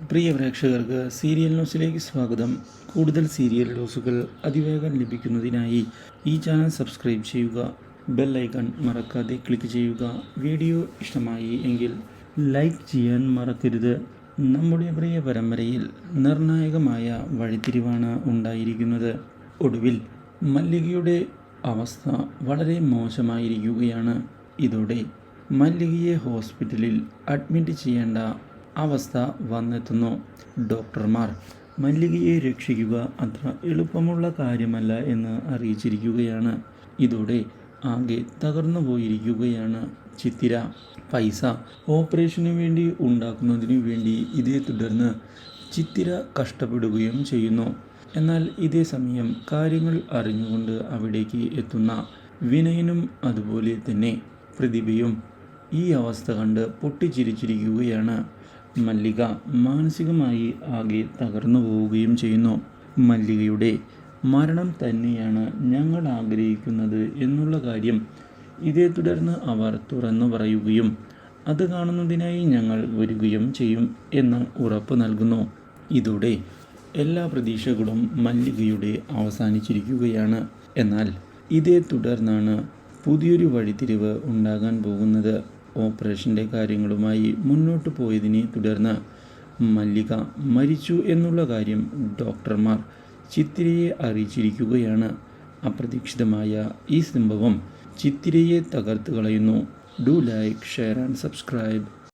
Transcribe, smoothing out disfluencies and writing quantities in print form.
പ്രിയ പ്രേക്ഷകർക്ക് സീരിയൽ ന്യൂസിലേക്ക് സ്വാഗതം. കൂടുതൽ സീരിയൽ ന്യൂസുകൾ അതിവേഗം ലഭിക്കുന്നതിനായി ഈ ചാനൽ സബ്സ്ക്രൈബ് ചെയ്യുക. ബെൽ ഐക്കൺ മറക്കാതെ ക്ലിക്ക് ചെയ്യുക. വീഡിയോ ഇഷ്ടമായി എങ്കിൽ ലൈക്ക് ചെയ്യാൻ മറക്കരുത്. നമ്മുടെ പ്രിയ പരമ്പരയിൽ നിർണായകമായ വഴിത്തിരിവാണ് ഉണ്ടായിരിക്കുന്നത്. ഒടുവിൽ മല്ലികയുടെ അവസ്ഥ വളരെ മോശമായിരിക്കുകയാണ്. ഇതോടെ മല്ലികയെ ഹോസ്പിറ്റലിൽ അഡ്മിറ്റ് ചെയ്യേണ്ട അവസ്ഥ വന്നെത്തുന്നു. ഡോക്ടർമാർ മല്ലികയെ രക്ഷിക്കുക അത്ര എളുപ്പമുള്ള കാര്യമല്ല എന്ന് അറിയിച്ചിരിക്കുകയാണ്. ഇതോടെ ആകെ തകർന്നു പോയിരിക്കുകയാണ് ചിത്തിര. പൈസ ഓപ്പറേഷന് വേണ്ടി ഉണ്ടാക്കുന്നതിനു വേണ്ടി ഇതേ തുടർന്ന് ചിത്തിര കഷ്ടപ്പെടുകയും ചെയ്യുന്നു. എന്നാൽ ഇതേ സമയം കാര്യങ്ങൾ അറിഞ്ഞുകൊണ്ട് അവിടേക്ക് എത്തുന്ന വിനയനും അതുപോലെ തന്നെ പ്രതിഭയും ഈ അവസ്ഥ കണ്ട് പൊട്ടിച്ചിരിച്ചിരിക്കുകയാണ്. മല്ലിക മാനസികമായി ആകെ തകർന്നു പോവുകയും ചെയ്യുന്നു. മല്ലികയുടെ മരണം തന്നെയാണ് ഞങ്ങൾ ആഗ്രഹിക്കുന്നത് എന്നുള്ള കാര്യം ഇതേ തുടർന്ന് അവർ തുറന്നു പറയുകയും അത് കാണുന്നതിനായി ഞങ്ങൾ വരികയും ചെയ്യും എന്ന് ഉറപ്പ് നൽകുന്നു. ഇതോടെ എല്ലാ പ്രതീക്ഷകളും മല്ലികയുടെ അവസാനിച്ചിരിക്കുകയാണ്. എന്നാൽ ഇതേ തുടർന്നാണ് പുതിയൊരു വഴിത്തിരിവ് ഉണ്ടാകാൻ പോകുന്നത്. ഓപ്പറേഷൻ്റെ കാര്യങ്ങളുമായി മുന്നോട്ട് പോയതിനെ തുടർന്ന് മല്ലിക മരിച്ചു എന്നുള്ള കാര്യം ഡോക്ടർമാർ ചിത്തിരയെ അറിയിച്ചിരിക്കുകയാണ്. അപ്രതീക്ഷിതമായ ഈ സംഭവം ചിത്തിരയെ തകർത്ത് കളയുന്നു. Do like, share and subscribe.